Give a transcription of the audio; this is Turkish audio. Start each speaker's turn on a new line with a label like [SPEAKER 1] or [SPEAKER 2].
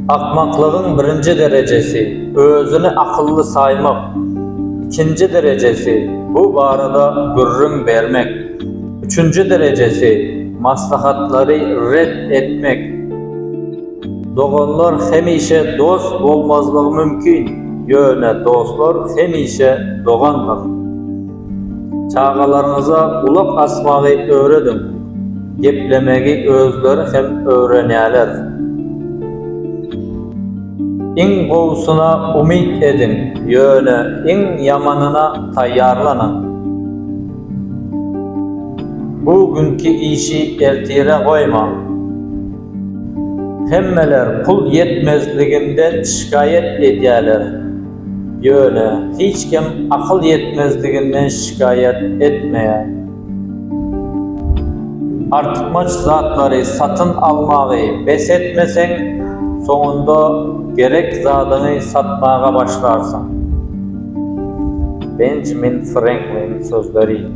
[SPEAKER 1] Akmaklığın birinci derecesi özünü akıllı saymak. İkinci derecesi bu barada gürrün vermek. Üçüncü derecesi maslahatları red etmek. Doğanlar hemişe dost olmazlığı mümkün. Yöne dostlar hemişe doğanlar. Çağalarınıza kulak asmağı öğredin. Geplemeyi özleri hem öğrenələr. İn kovusuna umid edin, yöne in yamanına tayyarlanın. Bugünkü işi ertire koyma. Hemmeler pul yetmezliğinden şikayet ediyorlar. Yöne hiç kim akıl yetmezliğinden şikayet etmeye. Artıkmaç zatları satın almayı bes etmesen, sonunda gerek zadını satmaya başlarsan. Benjamin Franklin sözleri.